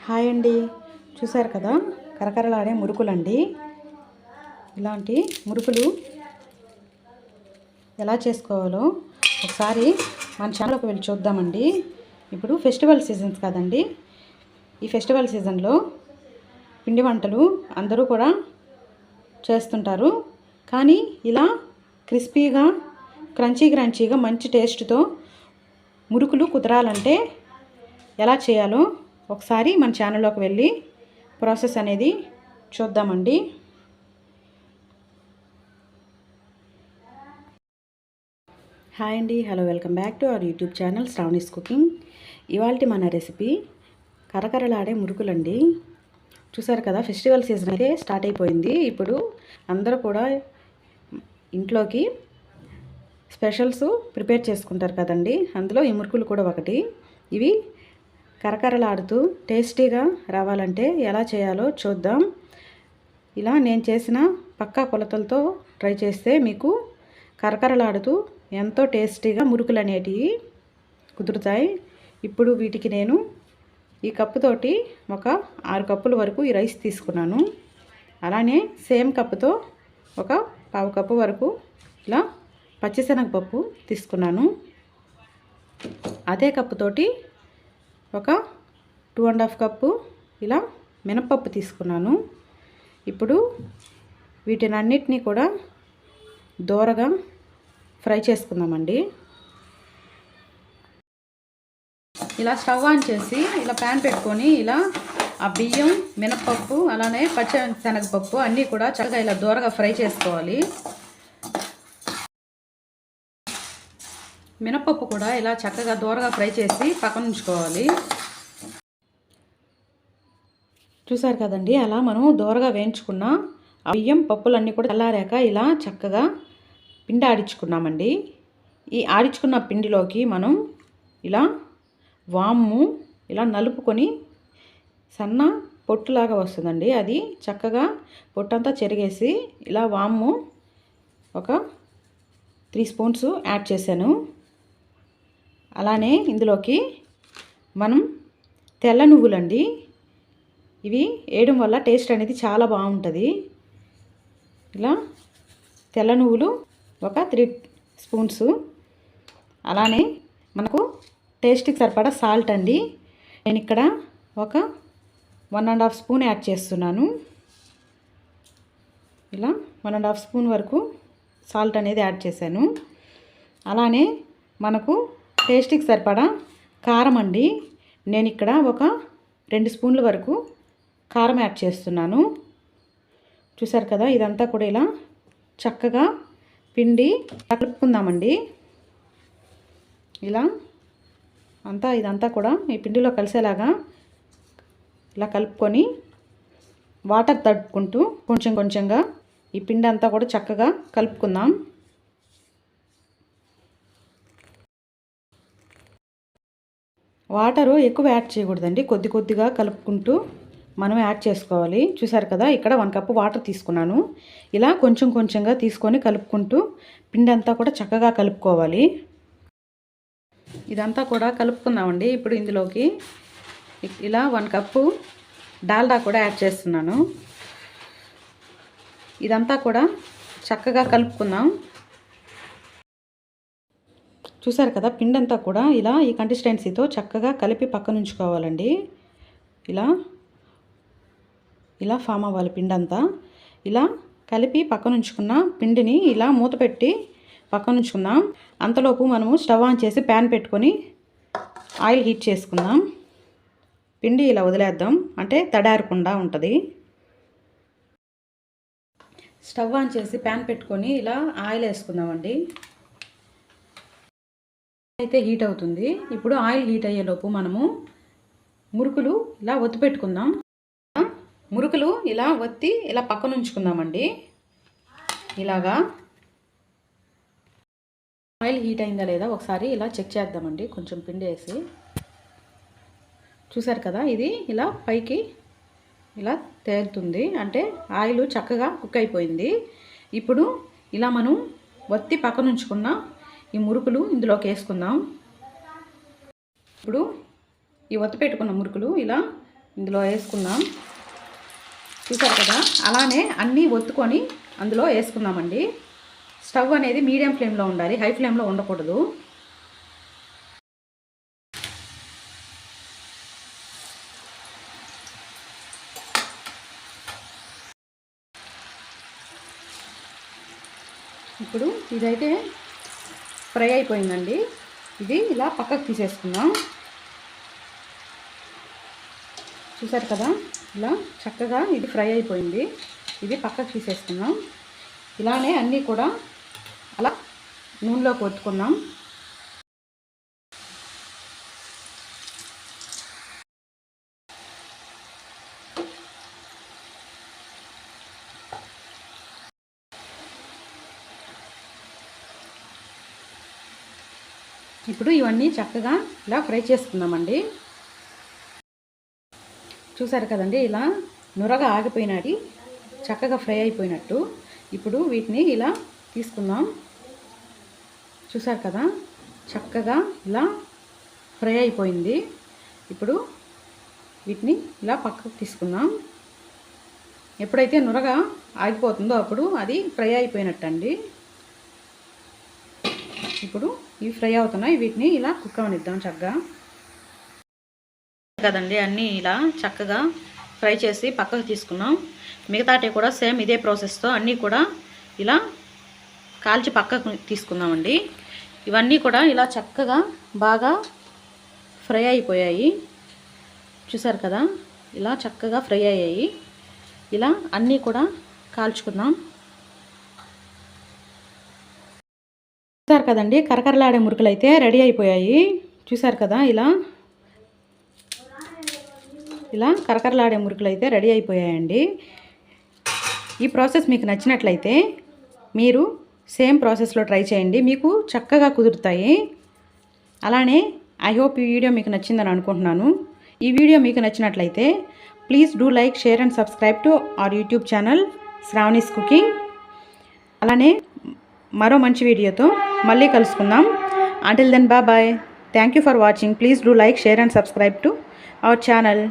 Hi అండి. చూసారు కదా, కరకరలాడే మురుకులండి. ఇలాంటి మురుకులు ఎలా చేసుకోవాలో ఒకసారి మన ఛానల్కి వెళ్ళి చూద్దామండి. ఇప్పుడు ఫెస్టివల్ సీజన్స్ కదండి. ఈ ఫెస్టివల్ సీజన్లో పిండి వంటలు అందరూ కూడా చేస్తుంటారు. కానీ ఇలా క్రిస్పీగా క్రంచీగా మంచి టేస్ట్తో మురుకులు కుదరాలంటే ఎలా చేయాలో ఒకసారి మన ఛానల్లోకి వెళ్ళి ప్రాసెస్ అనేది చూద్దామండి. హాయ్ అండి, hello, welcome back to our YouTube channel Sravani's cooking. ఇవాళ మన రెసిపీ కరకరలాడే మురుకులండి. చూసారు కదా, ఫెస్టివల్ సీజన్ అయితే స్టార్ట్ అయిపోయింది. ఇప్పుడు అందరూ కూడా ఇంట్లోకి స్పెషల్స్ ప్రిపేర్ చేసుకుంటారు కదండి. అందులో ఈ మురుకులు కూడా ఒకటి. ఇవి కరకరలాడుతూ టేస్టీగా రావాలంటే ఎలా చేయాలో చూద్దాం. ఇలా నేను చేసిన పక్కా కొలతలతో ట్రై చేస్తే మీకు కరకరలాడుతూ ఎంతో టేస్టీగా మురుకులు అనేటివి కుదురుతాయి. ఇప్పుడు వీటికి నేను ఈ కప్పుతోటి ఒక 6 కప్పుల వరకు ఈ రైస్ తీసుకున్నాను. అలానే సేమ్ కప్పుతో ఒక 1/2 కప్పు వరకు ఇలా పచ్చిశనగపప్పు తీసుకున్నాను. అదే కప్పుతోటి ఒక 2.5 కప్పు ఇలా మినపప్పు తీసుకున్నాను. ఇప్పుడు వీటినన్నిటినీ కూడా దోరగా ఫ్రై చేసుకుందామండి. ఇలా స్టవ్ ఆన్ చేసి ఇలా ప్యాన్ పెట్టుకొని ఇలా ఆ బియ్యం, మినపప్పు, అలానే పచ్చిశనగపప్పు అన్నీ కూడా చక్కగా ఇలా దోరగా ఫ్రై చేసుకోవాలి. మినపప్పు కూడా ఇలా చక్కగా దోరగా ఫ్రై చేసి పక్కన ఉంచుకోవాలి. చూసారు కదండి, అలా మనం దోరగా వేయించుకున్న బియ్యం, పప్పులన్నీ కూడా చల్లారాక ఇలా చక్కగా పిండి ఆడించుకున్నామండి. ఈ ఆడించుకున్న పిండిలోకి మనం ఇలా వాము ఇలా నలుపుకొని సన్న పొట్టులాగా వస్తుందండి. అది చక్కగా పొట్టంతా చెరిగేసి ఇలా వాము ఒక 3 స్పూన్స్ యాడ్ చేశాను. అలానే ఇందులోకి మనం తెల్ల నువ్వులండి, ఇవి వేయడం వల్ల టేస్ట్ అనేది చాలా బాగుంటుంది. ఇలా తెల్ల నువ్వులు ఒక 3 స్పూన్స్, అలానే మనకు టేస్ట్కి సరిపడా సాల్ట్ అండి. నేను ఇక్కడ ఒక 1.5 స్పూన్ యాడ్ చేస్తున్నాను. ఇలా 1.5 స్పూన్ వరకు సాల్ట్ అనేది యాడ్ చేశాను. అలానే మనకు టేస్ట్కి సరిపడా కారం అండి. నేను ఇక్కడ ఒక 2 స్పూన్ల వరకు కారం యాడ్ చేస్తున్నాను. చూసారు కదా, ఇదంతా కూడా ఇలా చక్కగా పిండి కలుపుకుందామండి. ఇలా ఇదంతా కూడా ఈ పిండిలో కలిసేలాగా ఇలా కలుపుకొని వాటర్ తడుపుకుంటూ కొంచెంగా ఈ పిండి అంతా కూడా చక్కగా కలుపుకుందాం. వాటరు ఎక్కువ యాడ్ చేయకూడదండి, కొద్దిగా కలుపుకుంటూ మనం యాడ్ చేసుకోవాలి. చూసారు కదా, ఇక్కడ 1 కప్పు వాటర్ తీసుకున్నాను. ఇలా కొంచెంగా తీసుకొని కలుపుకుంటూ పిండి అంతా కూడా చక్కగా కలుపుకోవాలి. ఇదంతా కూడా కలుపుకుందామండి. ఇప్పుడు ఇందులోకి ఇలా 1 కప్పు డాల్డా కూడా యాడ్ చేస్తున్నాను. ఇదంతా కూడా చక్కగా కలుపుకుందాం. చూసారు కదా, పిండి అంతా కూడా ఇలా ఈ కన్సిస్టెన్సీతో చక్కగా కలిపి పక్కన ఉంచుకోవాలండి. ఇలా ఫామ్ అవ్వాలి పిండి అంతా. ఇలా కలిపి పక్కన ఉంచుకున్న పిండిని ఇలా మూత పెట్టి పక్కన ఉంచుకుందాం. అంతలోపు మనము స్టవ్ ఆన్ చేసి ప్యాన్ పెట్టుకొని ఆయిల్ హీట్ చేసుకుందాం. పిండి ఇలా వదిలేద్దాం, అంటే తడారకుండా ఉంటుంది. స్టవ్ ఆన్ చేసి ప్యాన్ పెట్టుకొని ఇలా ఆయిల్ వేసుకుందామండి. అయితే హీట్ అవుతుంది. ఇప్పుడు ఆయిల్ హీట్ అయ్యేలోపు మనము మురుకులు ఇలా ఒత్తి పెట్టుకుందాం. మురుకులు ఇలా ఒత్తి ఇలా పక్కన ఉంచుకుందామండి. ఇలాగా ఆయిల్ హీట్ అయిందా లేదా ఒకసారి ఇలా చెక్ చేద్దామండి. కొంచెం పిండి వేసి చూసారు కదా, ఇది ఇలా పైకి ఇలా తేలుతుంది, అంటే ఆయిల్ చక్కగా కుక్ అయిపోయింది. ఇప్పుడు ఇలా మనం ఒత్తి పక్కన ఉంచుకున్న ఈ మురుకులు ఇందులోకి వేసుకుందాం. ఇప్పుడు ఈ ఒత్తి పెట్టుకున్న మురుకులు ఇలా ఇందులో వేసుకుందాం. చూసారు కదా, అలానే అన్నీ ఒత్తుకొని అందులో వేసుకుందామండి. స్టవ్ అనేది మీడియం ఫ్లేమ్లో ఉండాలి, హై ఫ్లేమ్లో ఉండకూడదు. ఇప్పుడు ఇదైతే ఫ్రై అయిపోయిందండి. ఇది ఇలా పక్కకు తీసేసుకుందాం. చూసారు కదా, ఇలా చక్కగా ఇది ఫ్రై అయిపోయింది. ఇది పక్కకు తీసేసుకుందాం. ఇలానే అన్నీ కూడా అలా నూనెలో కొట్టుకుందాం. ఇప్పుడు ఇవన్నీ చక్కగా ఇలా ఫ్రై చేసుకుందామండి. చూసారు కదండి, ఇలా నురగ ఆగిపోయినది, చక్కగా ఫ్రై అయిపోయినట్టు. ఇప్పుడు వీటిని ఇలా తీసుకుందాం. చూసారు కదా, చక్కగా ఇలా ఫ్రై అయిపోయింది. ఇప్పుడు వీటిని ఇలా పక్కకు తీసుకుందాం. ఎప్పుడైతే నురగ ఆగిపోతుందో అప్పుడు అది ఫ్రై అయిపోయినట్టు అండి. ఇప్పుడు ఇవి ఫ్రై అవుతున్నాయి, వీటిని ఇలా కుక్ అవనిద్దాం చక్కగా. కదండి, అన్నీ ఇలా చక్కగా ఫ్రై చేసి పక్కకు తీసుకున్నాం. మిగతాటి కూడా సేమ్ ఇదే ప్రాసెస్తో అన్నీ కూడా ఇలా కాల్చి పక్కకు తీసుకుందామండి. ఇవన్నీ కూడా ఇలా చక్కగా బాగా ఫ్రై అయిపోయాయి. చూసారు కదా, ఇలా చక్కగా ఫ్రై అయ్యాయి. ఇలా అన్నీ కూడా కాల్చుకుందాం. చూసారు కదండి, కరకరలాడే మురుకులు అయితే రెడీ అయిపోయాయి. చూసారు కదా, ఇలా కరకరలాడే మురుకులు అయితే రెడీ అయిపోయాయండి. ఈ ప్రాసెస్ మీకు నచ్చినట్లయితే మీరు సేమ్ ప్రాసెస్లో ట్రై చేయండి, మీకు చక్కగా కుదురుతాయి. అలానే ఐ హోప్ ఈ వీడియో మీకు నచ్చిందని అనుకుంటున్నాను. ఈ వీడియో మీకు నచ్చినట్లయితే please do like, share and subscribe to our YouTube channel Sravani's cooking. అలానే మరో మంచి వీడియోతో మళ్ళీ కలుసుకుందాం. Until then bye. Thank you for watching. Please do like, share and subscribe to our channel.